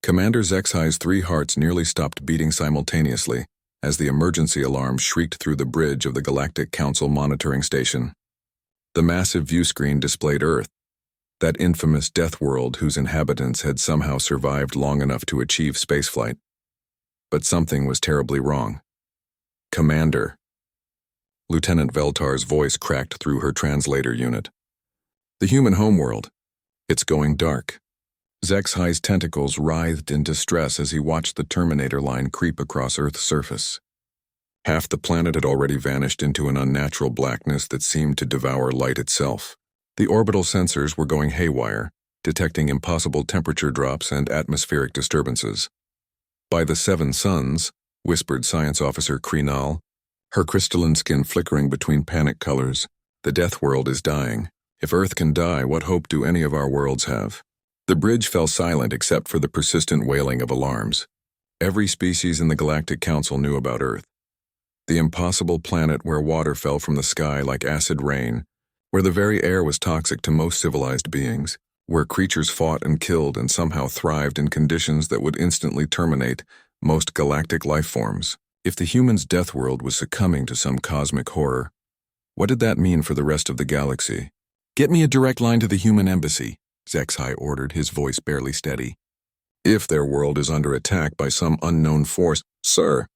Commander Zexai's 3 hearts nearly stopped beating simultaneously as the emergency alarm shrieked through the bridge of the Galactic Council monitoring station. The massive viewscreen displayed Earth, that infamous Deathworld whose inhabitants had somehow survived long enough to achieve spaceflight. But something was terribly wrong. Commander. Lieutenant Veltar's voice cracked through her translator unit. The human homeworld. It's going dark. Zexai's tentacles writhed in distress as he watched the Terminator line creep across Earth's surface. Half the planet had already vanished into an unnatural blackness that seemed to devour light itself. The orbital sensors were going haywire, detecting impossible temperature drops and atmospheric disturbances. By the 7 suns, whispered Science Officer Krenal, her crystalline skin flickering between panic colors, the Deathworld is dying. If Earth can die, what hope do any of our worlds have? The bridge fell silent except for the persistent wailing of alarms. Every species in the Galactic Council knew about Earth. The impossible planet where water fell from the sky like acid rain, where the very air was toxic to most civilized beings, where creatures fought and killed and somehow thrived in conditions that would instantly terminate most galactic life forms. If the humans' Deathworld was succumbing to some cosmic horror, what did that mean for the rest of the galaxy? "Get me a direct line to the human embassy," Zexai ordered, his voice barely steady. "If their world is under attack by some unknown force, sir."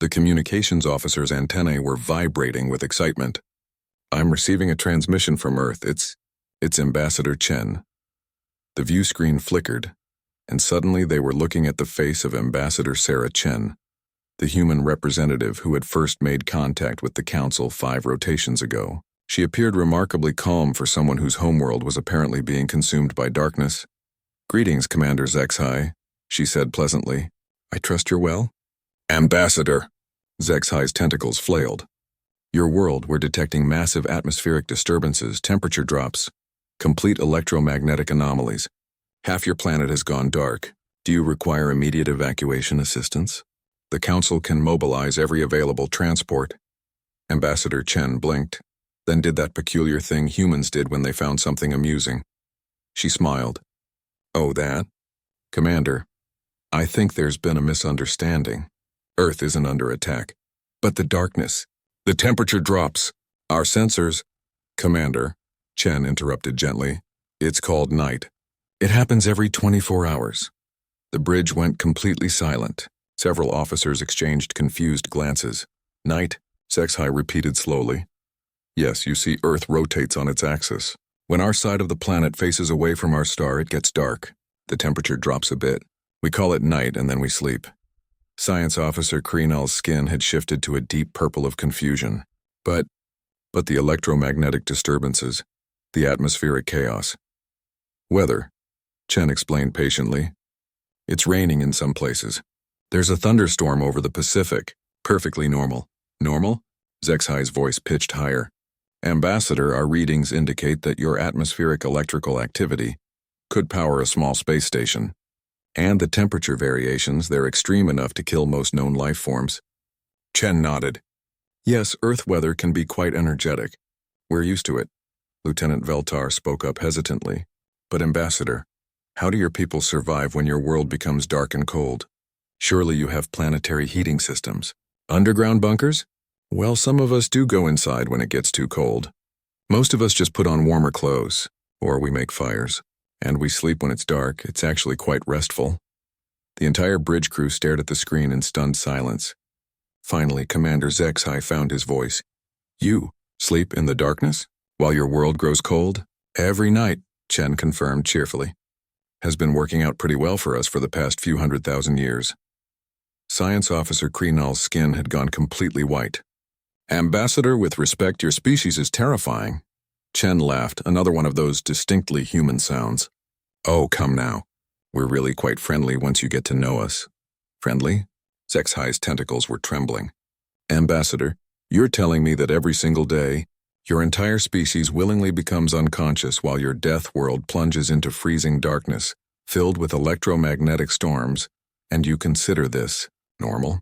The communications officer's antennae were vibrating with excitement. "I'm receiving a transmission from Earth. It's Ambassador Chen." The view screen flickered, and suddenly they were looking at the face of Ambassador Sarah Chen, the human representative who had first made contact with the Council 5 rotations ago. She appeared remarkably calm for someone whose homeworld was apparently being consumed by darkness. "Greetings, Commander Zexai," she said pleasantly. "I trust you're well?" "Ambassador!" Zexai's tentacles flailed. "Your world, we're detecting massive atmospheric disturbances, temperature drops, complete electromagnetic anomalies. Half your planet has gone dark. Do you require immediate evacuation assistance? The Council can mobilize every available transport." Ambassador Chen blinked, then did that peculiar thing humans did when they found something amusing. She smiled. "Oh, that? Commander, I think there's been a misunderstanding. Earth isn't under attack. But the darkness, the temperature drops, our sensors—" "Commander," Chen interrupted gently, "it's called night. It happens every 24 hours. The bridge went completely silent. Several officers exchanged confused glances. "Night," Zexai repeated slowly. "Yes, you see, Earth rotates on its axis. When our side of the planet faces away from our star, it gets dark. The temperature drops a bit. We call it night and then we sleep." Science Officer Krenal's skin had shifted to a deep purple of confusion. But the electromagnetic disturbances, the atmospheric chaos. "Weather," Chen explained patiently. "It's raining in some places. There's a thunderstorm over the Pacific. Perfectly normal." "Normal?" Zexai's voice pitched higher. "Ambassador, our readings indicate that your atmospheric electrical activity could power a small space station. And the temperature variations, they're extreme enough to kill most known life forms." Chen nodded. "Yes, Earth weather can be quite energetic. We're used to it." Lieutenant Veltar spoke up hesitantly. "But Ambassador, how do your people survive when your world becomes dark and cold? Surely you have planetary heating systems. Underground bunkers? Well, some of us do go inside when it gets too cold. Most of us just put on warmer clothes, or we make fires. And we sleep when it's dark. It's actually quite restful." The entire bridge crew stared at the screen in stunned silence. Finally, Commander Zexai found his voice. "You sleep in the darkness while your world grows cold?" "Every night," Chen confirmed cheerfully. "Has been working out pretty well for us for the past few 100,000 years." Science Officer Krenal's skin had gone completely white. "Ambassador, with respect, your species is terrifying." Chen laughed, another one of those distinctly human sounds. "Oh, come now. We're really quite friendly once you get to know us." "Friendly?" Zexai's tentacles were trembling. "Ambassador, you're telling me that every single day, your entire species willingly becomes unconscious while your death world plunges into freezing darkness, filled with electromagnetic storms, and you consider this normal?"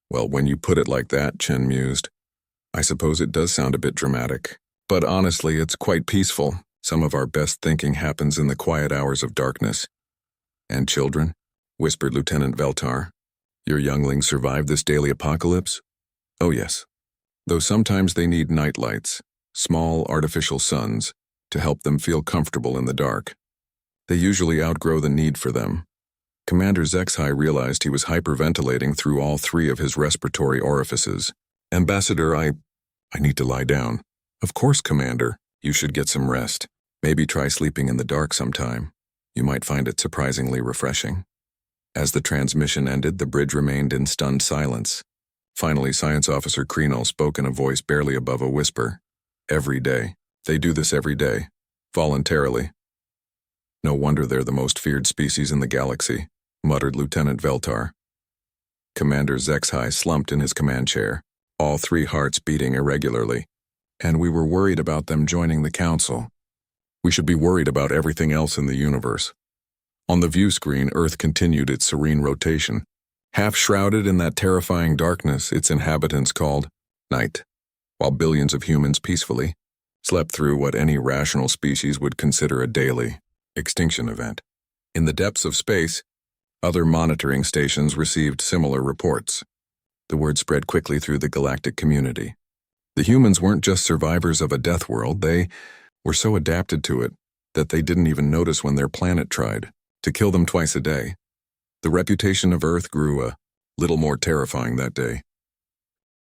"Well, when you put it like that," Chen mused, "I suppose it does sound a bit dramatic. But honestly, it's quite peaceful. Some of our best thinking happens in the quiet hours of darkness." "And children?" whispered Lieutenant Veltar. Your younglings survived this daily apocalypse? Oh yes. Though sometimes they need nightlights, small artificial suns, to help them feel comfortable in the dark. They usually outgrow the need for them. Commander Zexhai realized he was hyperventilating through all three of his respiratory orifices. Ambassador, I need to lie down. Of course, Commander. You should get some rest. Maybe try sleeping in the dark sometime. You might find it surprisingly refreshing. As the transmission ended, the bridge remained in stunned silence. Finally, Science Officer Krenol spoke in a voice barely above a whisper. Every day. They do this every day. Voluntarily. No wonder they're the most feared species in the galaxy, muttered Lieutenant Veltar. Commander Zexhai slumped in his command chair, all three hearts beating irregularly. And we were worried about them joining the Council. We should be worried about everything else in the universe. On the view screen, Earth continued its serene rotation. Half shrouded in that terrifying darkness its inhabitants called night, while billions of humans peacefully slept through what any rational species would consider a daily extinction event. In the depths of space, other monitoring stations received similar reports. The word spread quickly through the galactic community. The humans weren't just survivors of a death world, they were so adapted to it that they didn't even notice when their planet tried to kill them twice a day. The reputation of Earth grew a little more terrifying that day.